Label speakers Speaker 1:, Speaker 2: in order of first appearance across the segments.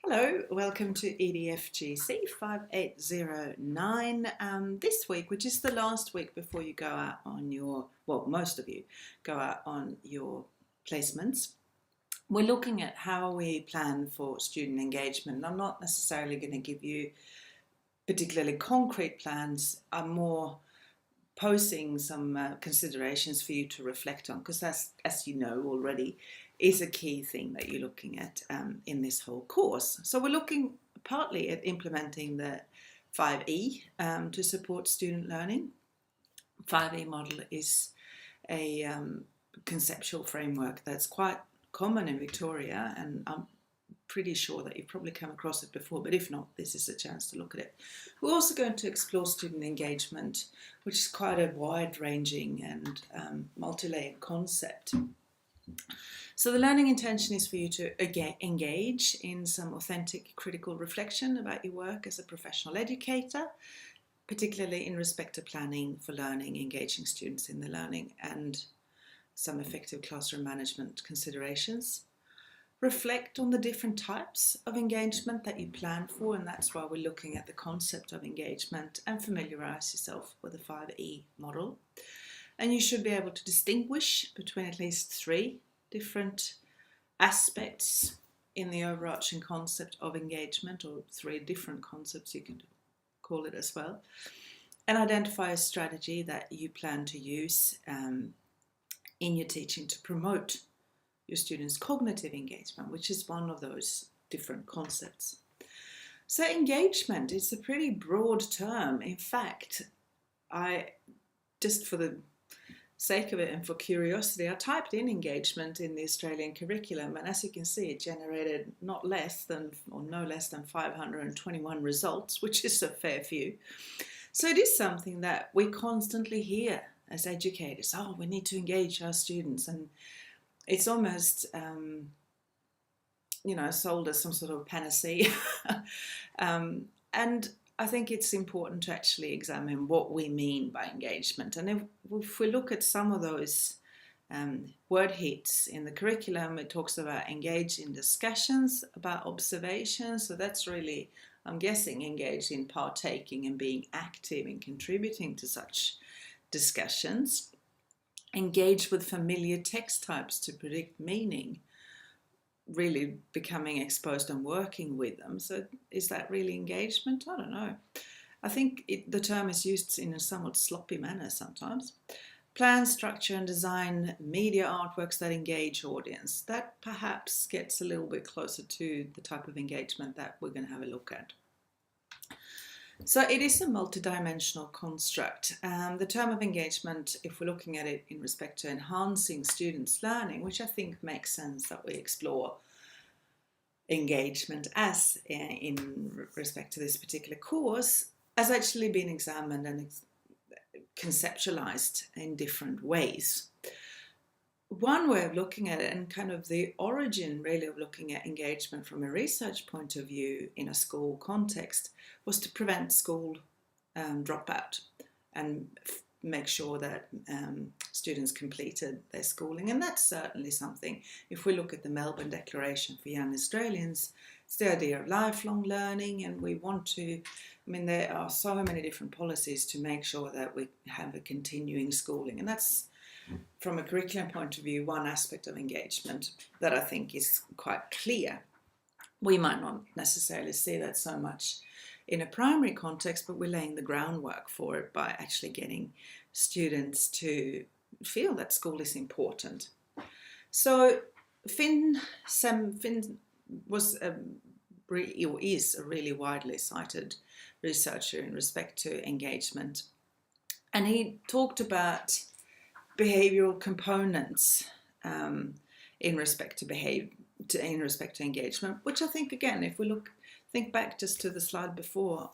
Speaker 1: Hello, welcome to EDFGC5809. This week, which is the last week before you go out on your, well, most of you go out on your placements, we're looking at how we plan for student engagement. I'm not necessarily going to give you particularly concrete plans. I'm more posing some considerations for you to reflect on, because as you know already, is a key thing that you're looking at in this whole course. So we're looking partly at implementing the 5E to support student learning. 5E model is a conceptual framework that's quite common in Victoria, and I'm pretty sure that you've probably come across it before, but if not, this is a chance to look at it. We're also going to explore student engagement, which is quite a wide-ranging and multi-layered concept. So the learning intention is for you to engage in some authentic critical reflection about your work as a professional educator, particularly in respect to planning for learning, engaging students in the learning, and some effective classroom management considerations. Reflect on the different types of engagement that you plan for, and that's why we're looking at the concept of engagement, and familiarise yourself with the 5E model. And you should be able to distinguish between at least 3 different aspects in the overarching concept of engagement, or 3 different concepts you can call it as well, and identify a strategy that you plan to use in your teaching to promote your students' cognitive engagement, which is one of those different concepts. So engagement is a pretty broad term. In fact, just for the sake of it and for curiosity, I typed in engagement in the Australian curriculum, and as you can see, it generated no less than 521 results, which is a fair few. So it is something that we constantly hear as educators. Oh, we need to engage our students, and it's almost sold as some sort of panacea. And I think it's important to actually examine what we mean by engagement. And if we look at some of those word hits in the curriculum, it talks about engage in discussions, about observations. So that's really, I'm guessing, engage in partaking and being active in contributing to such discussions. Engage with familiar text types to predict meaning, really becoming exposed and working with them. So is that really engagement? I don't know. I think the term is used in a somewhat sloppy manner sometimes. Plan, structure and design media artworks that engage audience. That perhaps gets a little bit closer to the type of engagement that we're going to have a look at. So it is a multidimensional construct. The term of engagement, if we're looking at it in respect to enhancing students' learning, which I think makes sense that we explore engagement as in respect to this particular course, has actually been examined and conceptualized in different ways. One way of looking at it, and kind of the origin really of looking at engagement from a research point of view in a school context, was to prevent school dropout and make sure that students completed their schooling. And that's certainly something, if we look at the Melbourne Declaration for Young Australians, it's the idea of lifelong learning, and we want to, there are so many different policies to make sure that we have a continuing schooling, and that's, from a curriculum point of view, one aspect of engagement that I think is quite clear. We might not necessarily see that so much in a primary context, but we're laying the groundwork for it by actually getting students to feel that school is important. So Finn was is a really widely cited researcher in respect to engagement, and he talked about behavioural components in respect to engagement, which I think, again, if we think back just to the slide before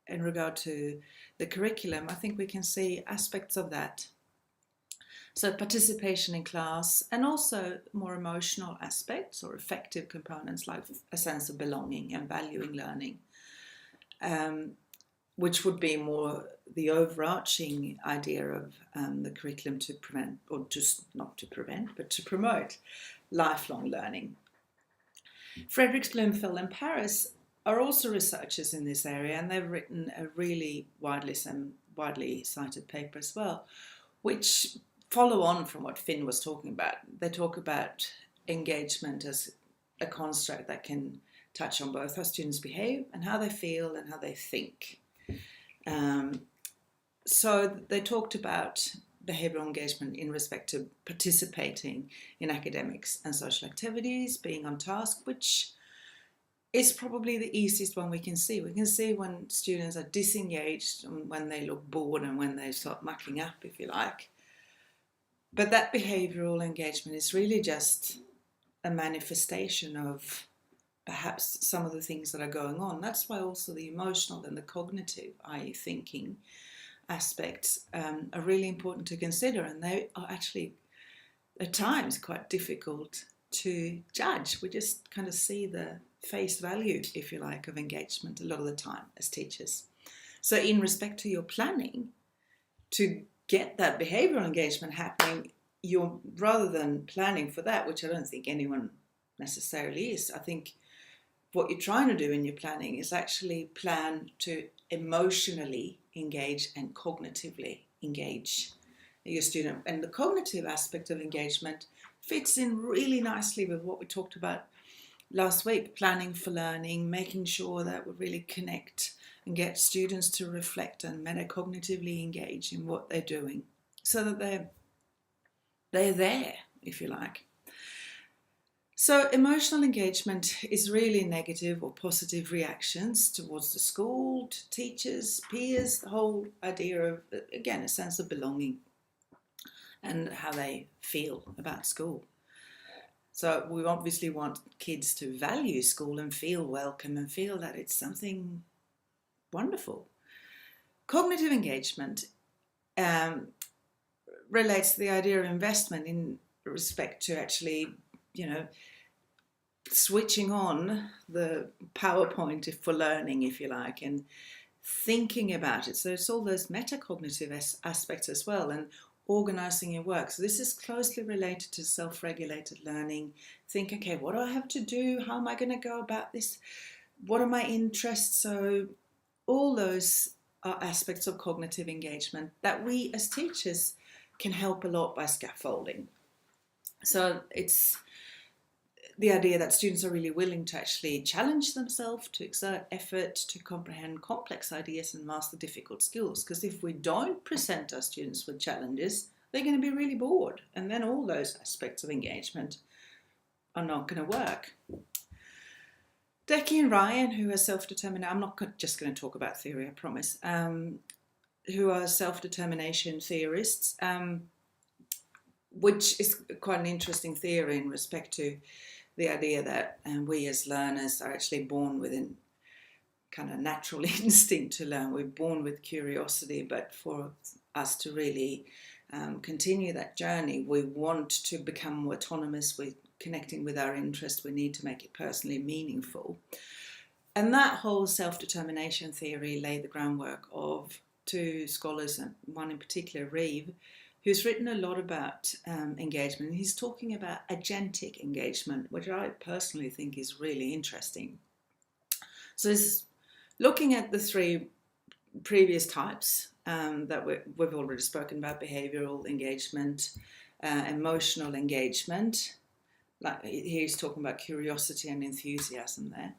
Speaker 1: in regard to the curriculum, I think we can see aspects of that. So participation in class, and also more emotional aspects or affective components like a sense of belonging and valuing learning, which would be more the overarching idea of the curriculum to promote lifelong learning. Fredericks, Bloomfield and Paris are also researchers in this area, and they've written a really widely cited paper as well, which follow on from what Finn was talking about. They talk about engagement as a construct that can touch on both how students behave and how they feel and how they think. So they talked about behavioural engagement in respect to participating in academics and social activities, being on task, which is probably the easiest one we can see. We can see when students are disengaged, and when they look bored and when they start mucking up, if you like. But that behavioural engagement is really just a manifestation of perhaps some of the things that are going on. That's why also the emotional and the cognitive, i.e. thinking, aspects are really important to consider, and they are actually at times quite difficult to judge. We just kind of see the face value, if you like, of engagement a lot of the time as teachers. So in respect to your planning, to get that behavioural engagement happening, you're, rather than planning for that, which I don't think anyone necessarily is, I think what you're trying to do in your planning is actually plan to emotionally engage and cognitively engage your student. And the cognitive aspect of engagement fits in really nicely with what we talked about last week, planning for learning, making sure that we really connect and get students to reflect and metacognitively engage in what they're doing so that they're there, if you like. So emotional engagement is really negative or positive reactions towards the school, to teachers, peers, the whole idea of, again, a sense of belonging and how they feel about school. So we obviously want kids to value school and feel welcome and feel that it's something wonderful. Cognitive engagement relates to the idea of investment in respect to actually, switching on the PowerPoint for learning, if you like, and thinking about it. So it's all those metacognitive aspects as well, and organising your work. So this is closely related to self-regulated learning. Think, okay, what do I have to do? How am I going to go about this? What are my interests? So all those are aspects of cognitive engagement that we as teachers can help a lot by scaffolding. So it's the idea that students are really willing to actually challenge themselves, to exert effort, to comprehend complex ideas and master difficult skills. Because if we don't present our students with challenges, they're going to be really bored. And then all those aspects of engagement are not going to work. Decky and Ryan, who are self-determined, I'm not just going to talk about theory, I promise, who are self-determination theorists, which is quite an interesting theory in respect to the idea that we as learners are actually born with a kind of natural instinct to learn. We're born with curiosity, but for us to really continue that journey, we want to become more autonomous. We're connecting with our interests. We need to make it personally meaningful. And that whole self-determination theory laid the groundwork of two scholars, and one in particular, Reeve, who's written a lot about engagement. He's talking about agentic engagement, which I personally think is really interesting. So it's looking at the three previous types that we've already spoken about: behavioural engagement, emotional engagement, like he's talking about curiosity and enthusiasm there,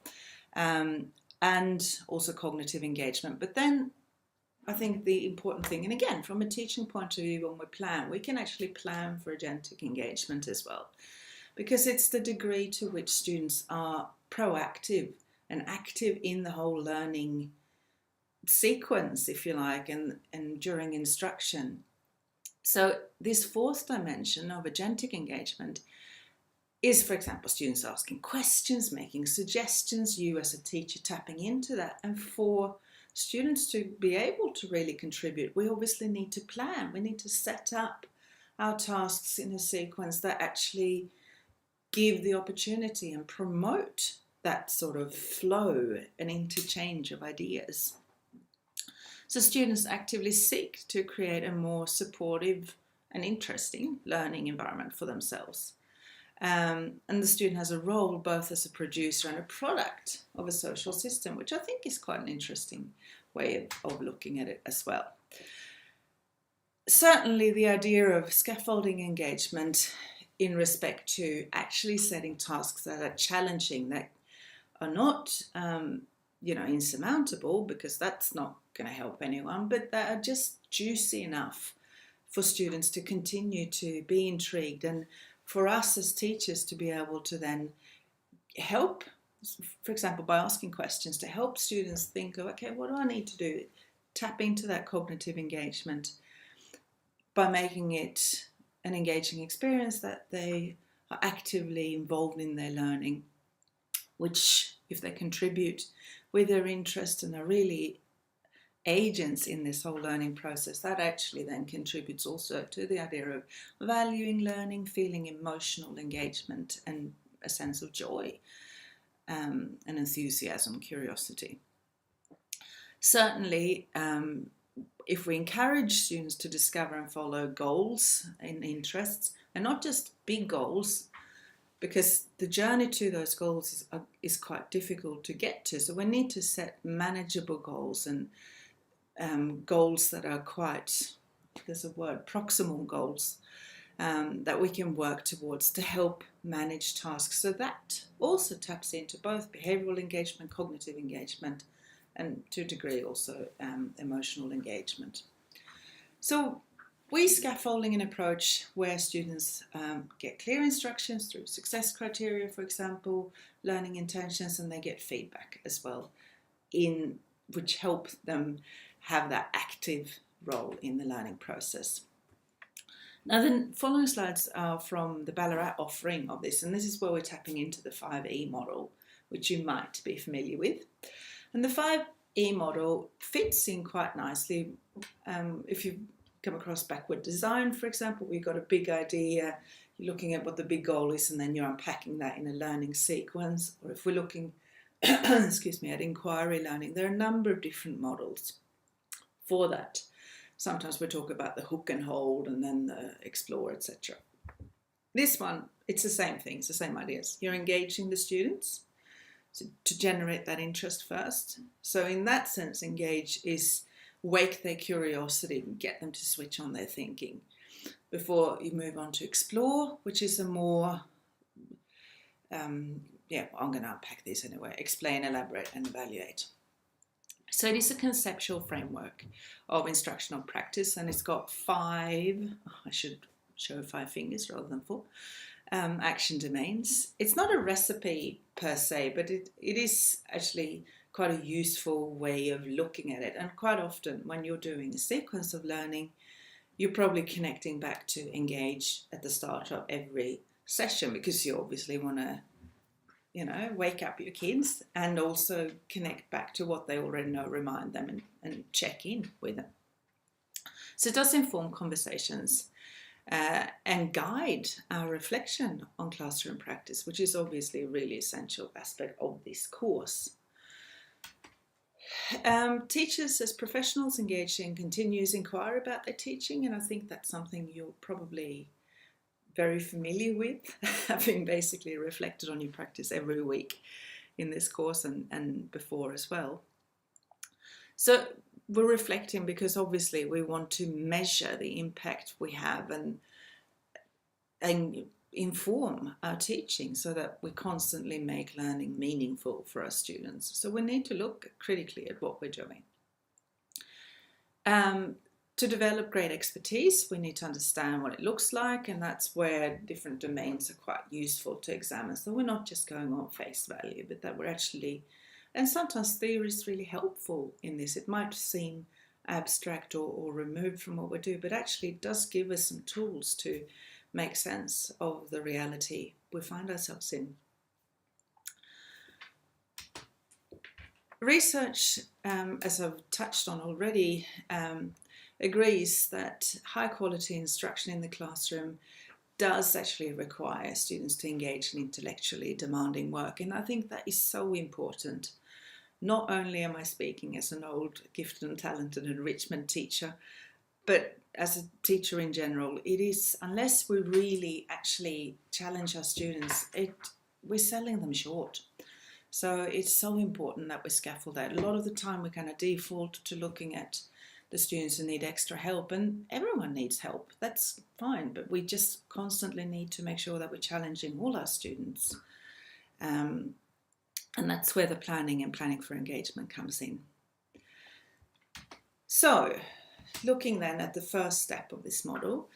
Speaker 1: and also cognitive engagement. But then I think the important thing, and again, from a teaching point of view, when we plan, we can actually plan for agentic engagement as well, because it's the degree to which students are proactive and active in the whole learning sequence, if you like, and during instruction. So this fourth dimension of agentic engagement is, for example, students asking questions, making suggestions, you as a teacher tapping into that. And for students to be able to really contribute, we obviously need to plan. We need to set up our tasks in a sequence that actually give the opportunity and promote that sort of flow and interchange of ideas. So students actively seek to create a more supportive and interesting learning environment for themselves. And the student has a role both as a producer and a product of a social system, which I think is quite an interesting way of looking at it as well. Certainly the idea of scaffolding engagement in respect to actually setting tasks that are challenging, that are not insurmountable, because that's not going to help anyone, but that are just juicy enough for students to continue to be intrigued, and for us as teachers to be able to then help, for example, by asking questions, to help students think of, okay, what do I need to do? Tap into that cognitive engagement by making it an engaging experience that they are actively involved in their learning, which, if they contribute with their interest and are really agents in this whole learning process, that actually then contributes also to the idea of valuing learning, feeling emotional engagement and a sense of joy and enthusiasm, curiosity. Certainly, if we encourage students to discover and follow goals and interests, and not just big goals, because the journey to those goals is quite difficult to get to. So we need to set manageable goals, and goals that are quite, there's a word, proximal goals, that we can work towards to help manage tasks. So that also taps into both behavioural engagement, cognitive engagement, and to a degree also emotional engagement. So we scaffolding an approach where students get clear instructions through success criteria, for example, learning intentions, and they get feedback as well, which help them have that active role in the learning process. Now, the following slides are from the Ballarat offering of this, and this is where we're tapping into the 5E model, which you might be familiar with. And the 5E model fits in quite nicely. If you come across backward design, for example, we've got a big idea, you're looking at what the big goal is, and then you're unpacking that in a learning sequence. Or if we're looking excuse me, at inquiry learning, there are a number of different models for that. Sometimes we talk about the hook and hold and then the explore, etc. This one, it's the same thing, it's the same ideas. You're engaging the students to generate that interest first. So in that sense, engage is wake their curiosity and get them to switch on their thinking before you move on to explore, which is a more, I'm going to unpack this anyway, explain, elaborate and evaluate. So it is a conceptual framework of instructional practice, and it's got 5, I should show 5 fingers rather than 4, action domains. It's not a recipe per se, but it is actually quite a useful way of looking at it. And quite often when you're doing a sequence of learning, you're probably connecting back to engage at the start of every session, because you obviously want to wake up your kids and also connect back to what they already know, remind them and check in with them. So it does inform conversations and guide our reflection on classroom practice, which is obviously a really essential aspect of this course. Teachers as professionals engage in continuous inquiry about their teaching, and I think that's something you're probably very familiar with, having basically reflected on your practice every week in this course and before as well. So we're reflecting because obviously we want to measure the impact we have and inform our teaching so that we constantly make learning meaningful for our students. So we need to look critically at what we're doing. To develop great expertise, we need to understand what it looks like, and that's where different domains are quite useful to examine. So we're not just going on face value, but that we're actually, and sometimes theory is really helpful in this. It might seem abstract or removed from what we do, but actually it does give us some tools to make sense of the reality we find ourselves in. Research, as I've touched on already, agrees that high quality instruction in the classroom does actually require students to engage in intellectually demanding work, and I think that is so important. Not only am I speaking as an old gifted and talented enrichment teacher, But as a teacher in general, it is, unless we really actually challenge our students, we're selling them short. So it's so important that we scaffold that. A lot of the time we kind of default to looking at the students who need extra help, and everyone needs help. That's fine, but we just constantly need to make sure that we're challenging all our students. And that's where the planning and planning for engagement comes in. So, looking then at the first step of this model,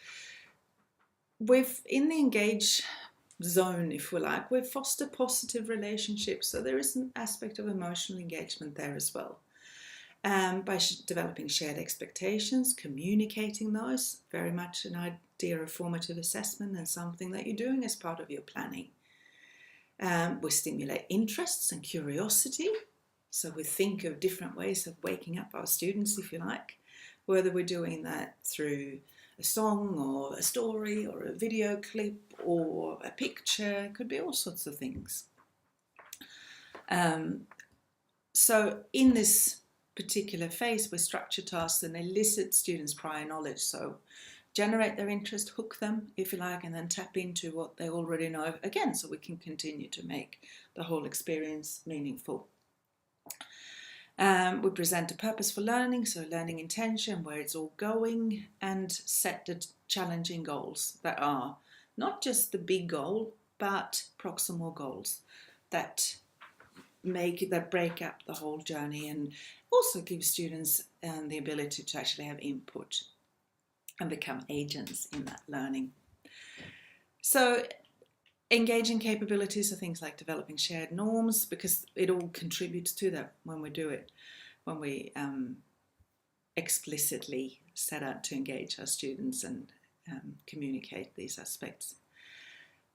Speaker 1: in the engage zone, if we like, we foster positive relationships. So there is an aspect of emotional engagement there as well. By developing shared expectations, communicating those, very much an idea of formative assessment and something that you're doing as part of your planning. We stimulate interests and curiosity. So we think of different ways of waking up our students, if you like, whether we're doing that through a song or a story or a video clip or a picture. It could be all sorts of things. So in this particular phase, we structure tasks and elicit students' prior knowledge. So generate their interest, hook them, if you like, and then tap into what they already know again, so we can continue to make the whole experience meaningful. We present a purpose for learning, so learning intention, where it's all going, and set the challenging goals that are not just the big goal, but proximal goals that break up the whole journey and also give students the ability to actually have input and become agents in that learning. So engaging capabilities are things like developing shared norms, because it all contributes to that when we do it, when we explicitly set out to engage our students and communicate these aspects.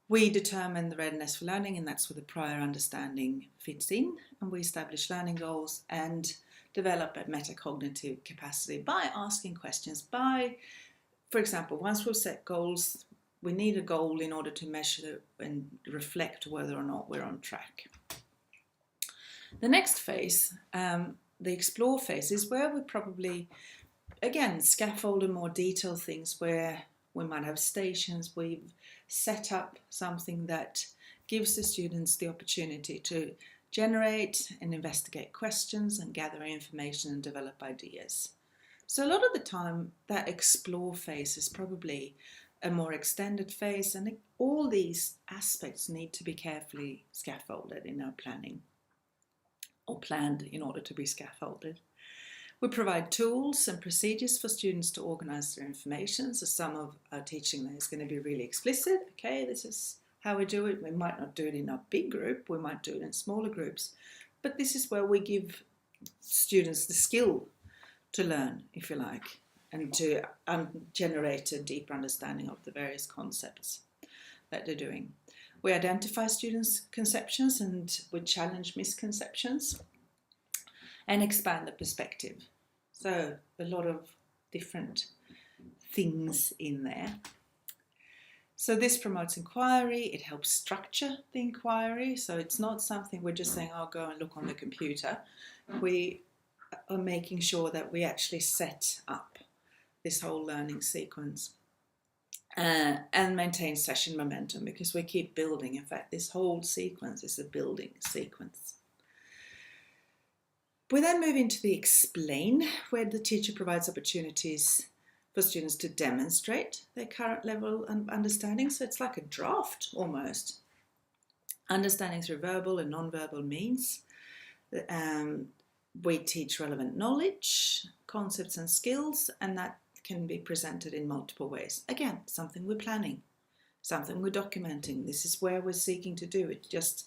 Speaker 1: We determine the readiness for learning, and that's where the prior understanding fits in, and we establish learning goals and develop a metacognitive capacity by asking questions. For example, once we've set goals, we need a goal in order to measure and reflect whether or not we're on track. The next phase, the explore phase, is where we probably, again, scaffold and more detailed things, where we might have stations. We've set up something that gives the students the opportunity to generate and investigate questions and gather information and develop ideas. So a lot of the time, that explore phase is probably a more extended phase, and all these aspects need to be carefully scaffolded in our planning, or planned in order to be scaffolded. We provide tools and procedures for students to organise their information. So some of our teaching there is going to be really explicit. Okay, this is how we do it. We might not do it in a big group. We might do it in smaller groups. But this is where we give students the skill to learn, if you like, and to generate a deeper understanding of the various concepts that they're doing. We identify students' conceptions and we challenge misconceptions and expand the perspective. So a lot of different things in there. So this promotes inquiry, it helps structure the inquiry. So it's not something we're just saying, oh, go and look on the computer. We are making sure that we actually set up this whole learning sequence and maintain session momentum, because we keep building. In fact, this whole sequence is a building sequence. We then move into the explain, where the teacher provides opportunities for students to demonstrate their current level of understanding. So it's like a draft almost. Understanding through verbal and non-verbal means. We teach relevant knowledge, concepts and skills, and that can be presented in multiple ways. Again, something we're planning, something we're documenting. This is where we're seeking to do it. Just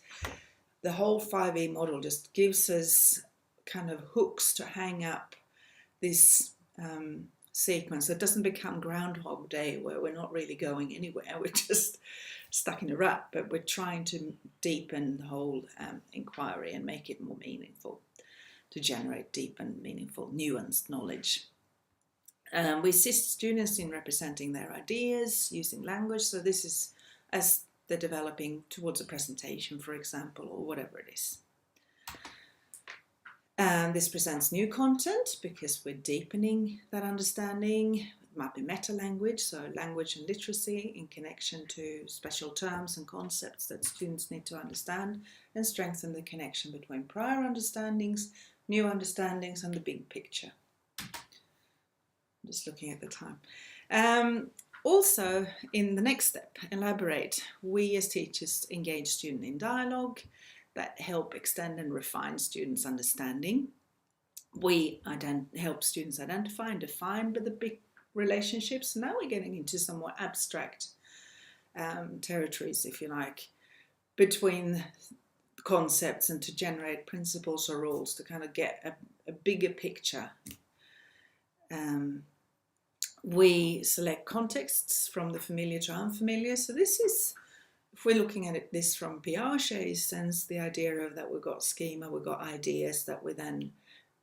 Speaker 1: the whole 5E model just gives us kind of hooks to hang up this sequence. It doesn't become Groundhog Day where we're not really going anywhere. We're just stuck in a rut, but we're trying to deepen the whole inquiry and make it more meaningful, to generate deep and meaningful, nuanced knowledge. We assist students in representing their ideas using language. So this is as they're developing towards a presentation, for example, or whatever it is. And this presents new content because we're deepening that understanding. It might be meta language, so language and literacy in connection to special terms and concepts that students need to understand, and strengthen the connection between prior understandings, new understandings, and the big picture. I'm just looking at the time. Also, in the next step, elaborate. We as teachers engage students in dialogue that help extend and refine students' understanding. We help students identify and define the big relationships. Now we're getting into some more abstract territories, if you like, between concepts, and to generate principles or rules to kind of get a bigger picture. We select contexts from the familiar to unfamiliar. So this is, if we're looking at this from Piaget's sense, the idea of that we've got schema, we've got ideas that we're then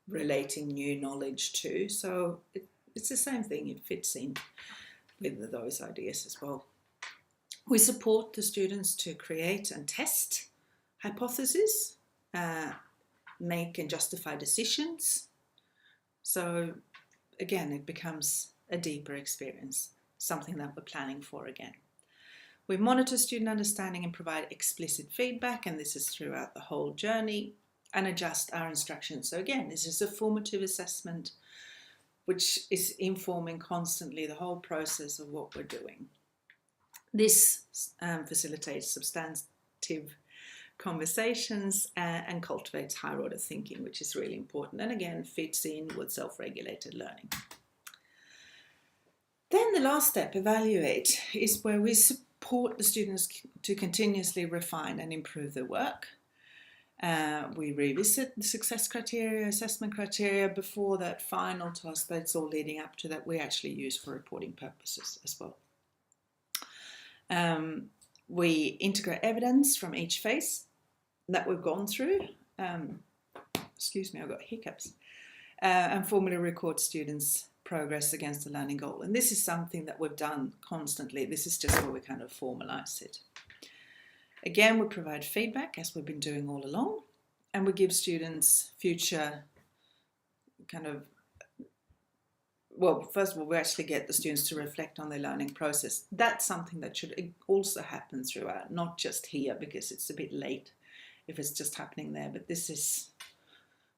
Speaker 1: relating new knowledge to. So it's the same thing, it fits in with those ideas as well. We support the students to create and test hypotheses, make and justify decisions. So again, it becomes a deeper experience, something that we're planning for again. We monitor student understanding and provide explicit feedback, and this is throughout the whole journey, and adjust our instructions. So again, this is a formative assessment which is informing constantly the whole process of what we're doing. This facilitates substantive conversations and cultivates higher order thinking, which is really important, and again fits in with self-regulated learning. Then the last step, evaluate, is where we support the students to continuously refine and improve their work. We revisit the success criteria, assessment criteria before that final task that's all leading up to that we actually use for reporting purposes as well. We integrate evidence from each phase that we've gone through. Excuse me, I've got hiccups. And formally record students' progress against the learning goal. And this is something that we've done constantly. This is just where we kind of formalize it. Again, we provide feedback as we've been doing all along, and we give students future kind of, well, first of all, we actually get the students to reflect on their learning process. That's something that should also happen throughout, not just here because it's a bit late if it's just happening there, but this is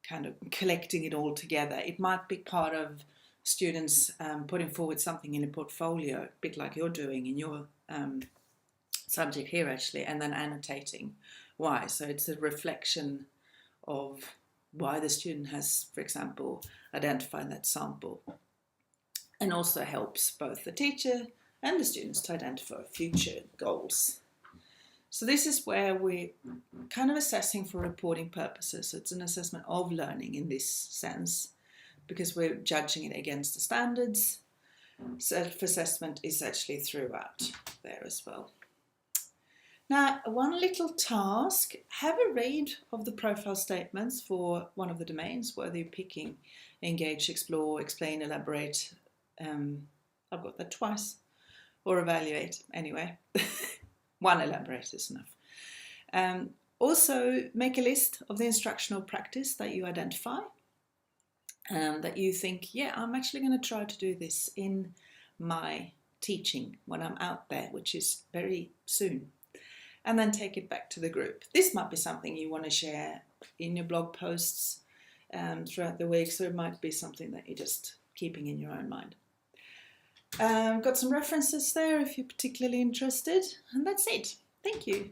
Speaker 1: kind of collecting it all together. It might be part of students putting forward something in a portfolio, a bit like you're doing in your subject here actually, and then annotating why. So it's a reflection of why the student has, for example, identified that sample, and also helps both the teacher and the students to identify future goals. So this is where we're kind of assessing for reporting purposes. So it's an assessment of learning in this sense, because we're judging it against the standards. Self-assessment is actually throughout there as well. Now, one little task, have a read of the profile statements for one of the domains, whether you're picking engage, explore, explain, elaborate. I've got that twice, or evaluate anyway. One elaborate is enough. Also, make a list of the instructional practice that you identify, that you think, yeah, I'm actually going to try to do this in my teaching when I'm out there, which is very soon. And then take it back to the group. This might be something you want to share in your blog posts throughout the week, so it might be something that you're just keeping in your own mind. Got some references there if you're particularly interested, and that's it. Thank you.